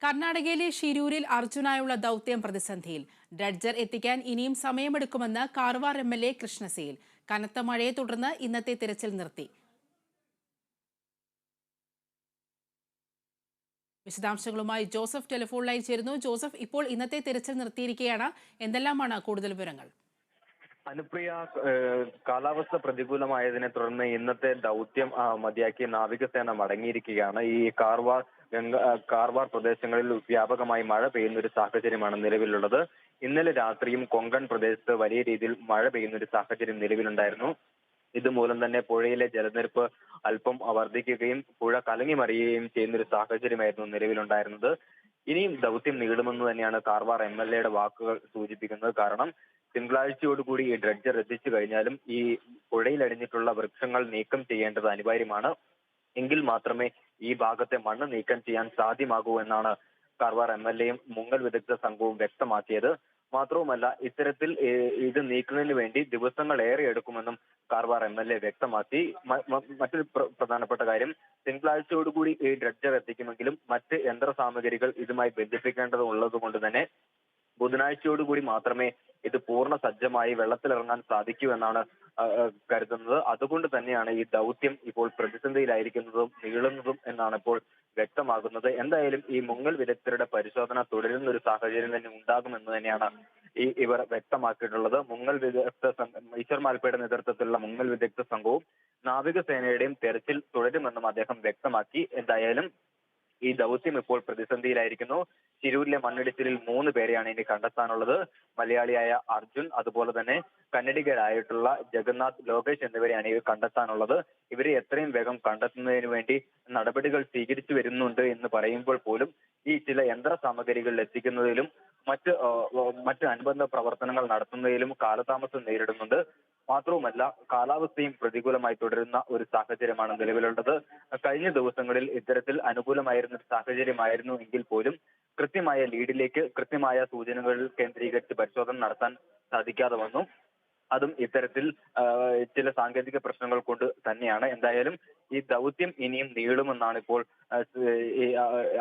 കർണാടകയിലെ ഷിരൂരിൽ അർജുനായുള്ള ദൗത്യം പ്രതിസന്ധിയിൽ. ഡ്രഡ്ജർ എത്തിക്കാൻ ഇനിയും സമയമെടുക്കുമെന്ന് കാർവാർ MLA കൃഷ്ണസേൽ. കനത്ത മഴയെ തുടർന്ന് ഇന്നത്തെ തിരച്ചിൽ നിർത്തി. വിശദാംശങ്ങളുമായി ജോസഫ് ടെലിഫോൺ ലൈൻ ചേരുന്നു. ജോസഫ്, ഇപ്പോൾ ഇന്നത്തെ തിരച്ചിൽ നിർത്തിയിരിക്കുകയാണ്. എന്തെല്ലാമാണ് കൂടുതൽ വിവരങ്ങൾ? അനുപ്രിയ, കാലാവസ്ഥ പ്രതികൂലമായതിനെ തുടർന്ന് ഇന്നത്തെ ദൗത്യം മതിയാക്കി നാവികസേന മടങ്ങിയിരിക്കുകയാണ്. ഈ കാർവാർ പ്രദേശങ്ങളിൽ വ്യാപകമായി മഴ പെയ്യുന്ന ഒരു സാഹചര്യമാണ് നിലവിലുള്ളത്. ഇന്നലെ രാത്രിയും കൊങ്കൺ പ്രദേശത്ത് വലിയ രീതിയിൽ മഴ പെയ്യുന്ന ഒരു സാഹചര്യം നിലവിലുണ്ടായിരുന്നു. ഇതുമൂലം തന്നെ പുഴയിലെ ജലനിരപ്പ് അല്പം വർദ്ധിക്കുകയും പുഴ കലങ്ങി മറിയുകയും ചെയ്യുന്ന ഒരു സാഹചര്യമായിരുന്നു നിലവിലുണ്ടായിരുന്നത്. ഇനിയും ദൗത്യം നീളുമെന്ന് തന്നെയാണ് കാർവാർ MLAയുടെ വാക്കുകൾ സൂചിപ്പിക്കുന്നത്. കാരണം തിങ്കളാഴ്ചയോടുകൂടി ഈ ഡ്രഡ്ജർ എത്തിച്ചു കഴിഞ്ഞാലും ഈ പുഴയിൽ അടിഞ്ഞിട്ടുള്ള വൃക്ഷങ്ങൾ നീക്കം ചെയ്യേണ്ടത് അനിവാര്യമാണ്. എങ്കിൽ മാത്രമേ ഈ ഭാഗത്തെ മണ്ണ് നീക്കം ചെയ്യാൻ സാധ്യമാകൂ എന്നാണ് കാർവാർ MLAയും മുങ്ങൽ വിദഗ്ധ സംഘവും വ്യക്തമാക്കിയത്. മാത്രവുമല്ല, ഇത്തരത്തിൽ ഇത് നീക്കുന്നതിന് വേണ്ടി ദിവസങ്ങൾ ഏറെ എടുക്കുമെന്നും കാർവാർ MLA വ്യക്തമാക്കി. മറ്റൊരു പ്രധാനപ്പെട്ട കാര്യം, തിങ്കളാഴ്ചയോടുകൂടി ഈ ഡ്രഡ്ജർ എത്തിക്കുമെങ്കിലും മറ്റ് യന്ത്ര സാമഗ്രികൾ ഇതുമായി ബന്ധിപ്പിക്കേണ്ടത് ഉള്ളത് കൊണ്ട് തന്നെ ബുധനാഴ്ചയോടുകൂടി മാത്രമേ ഇത് പൂർണ്ണ സജ്ജമായി വെള്ളത്തിലിറങ്ങാൻ സാധിക്കൂ എന്നാണ് കരുതുന്നത്. അതുകൊണ്ട് തന്നെയാണ് ഈ ദൗത്യം ഇപ്പോൾ പ്രതിസന്ധിയിലായിരിക്കുന്നതും നീളുന്നതും എന്നാണ് ഇപ്പോൾ വ്യക്തമാകുന്നത്. എന്തായാലും ഈ മുങ്ങൽ വിദഗ്ധരുടെ പരിശോധന തുടരുന്ന ഒരു സാഹചര്യം തന്നെ ഉണ്ടാകുമെന്ന് തന്നെയാണ് ഇവർ വ്യക്തമാക്കിയിട്ടുള്ളത്. മുങ്ങൽ വിദഗ്ധ ഈശ്വർ മാൽപ്പയുടെ നേതൃത്വത്തിലുള്ള മുങ്ങൽ വിദഗ്ധ സംഘവും നാവികസേനയുടെയും തെരച്ചിൽ തുടരുമെന്നും അദ്ദേഹം വ്യക്തമാക്കി. എന്തായാലും ഈ ദൗത്യം ഇപ്പോൾ പ്രതിസന്ധിയിലായിരിക്കുന്നു. ശിരൂരിലെ മണ്ണിടിച്ചിലിൽ 3 പേരെയാണ് ഇനി കണ്ടെത്താനുള്ളത്. മലയാളിയായ അർജുൻ, അതുപോലെ തന്നെ കന്നഡിഗരായിട്ടുള്ള ജഗന്നാഥ്, ലോകേഷ് എന്നിവരെയാണ് ഇവർ കണ്ടെത്താനുള്ളത്. ഇവരെ എത്രയും വേഗം കണ്ടെത്തുന്നതിന് വേണ്ടി നടപടികൾ സ്വീകരിച്ചു വരുന്നുണ്ട് എന്ന് പറയുമ്പോൾ പോലും ഈ ചില യന്ത്ര സാമഗ്രികൾ എത്തിക്കുന്നതിലും മറ്റ് അനുബന്ധ പ്രവർത്തനങ്ങൾ നടത്തുന്നതിലും കാലതാമസം നേരിടുന്നുണ്ട്. മാത്രവുമല്ല, കാലാവസ്ഥയും പ്രതികൂലമായി തുടരുന്ന ഒരു സാഹചര്യമാണ് നിലവിലുള്ളത്. കഴിഞ്ഞ ദിവസങ്ങളിൽ ഇത്തരത്തിൽ അനുകൂലമായിരുന്ന ഒരു സാഹചര്യമായിരുന്നു എങ്കിൽ പോലും കൃത്യമായ ലീഡിലേക്ക് കൃത്യമായ സൂചനകൾ കേന്ദ്രീകരിച്ച് പരിശോധന നടത്താൻ സാധിക്കാതെ വന്നു. അതും ഇത്തരത്തിൽ ചില സാങ്കേതിക പ്രശ്നങ്ങൾ കൊണ്ട് തന്നെയാണ്. എന്തായാലും ഈ ദൗത്യം ഇനിയും നീളുമെന്നാണ് ഇപ്പോൾ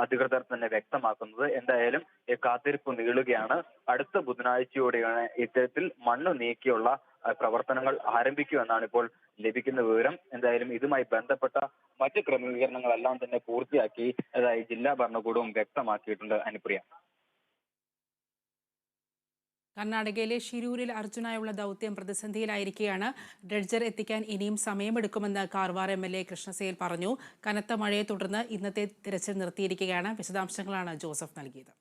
അധികൃതർ തന്നെ വ്യക്തമാക്കുന്നത്. എന്തായാലും ഈ കാത്തിരിപ്പ് നീളുകയാണ്. അടുത്ത ബുധനാഴ്ചയോടെയാണ് ഇത്തരത്തിൽ മണ്ണ് നീക്കിയുള്ള പ്രവർത്തനങ്ങൾ ആരംഭിക്കുമെന്നാണ് ഇപ്പോൾ ലഭിക്കുന്ന വിവരം. എന്തായാലും ഇതുമായി ബന്ധപ്പെട്ട മറ്റ് ക്രമീകരണങ്ങളെല്ലാം തന്നെ പൂർത്തിയാക്കി ജില്ലാ ഭരണകൂടവും വ്യക്തമാക്കിയിട്ടുണ്ട്. അനുപ്രിയ, കർണാടകയിലെ ഷിരൂരിൽ അർജുനായുള്ള ദൗത്യം പ്രതിസന്ധിയിലായിരിക്കുകയാണ്. ഡ്രഡ്ജർ എത്തിക്കാൻ ഇനിയും സമയമെടുക്കുമെന്ന് കാർവാർ MLA കൃഷ്ണസേൽ പറഞ്ഞു. കനത്ത മഴയെ തുടർന്ന് ഇന്നത്തെ തിരച്ചിൽ നിർത്തിയിരിക്കുകയാണ്. വിശദാംശങ്ങളാണ് ജോസഫ് നൽകിയത്.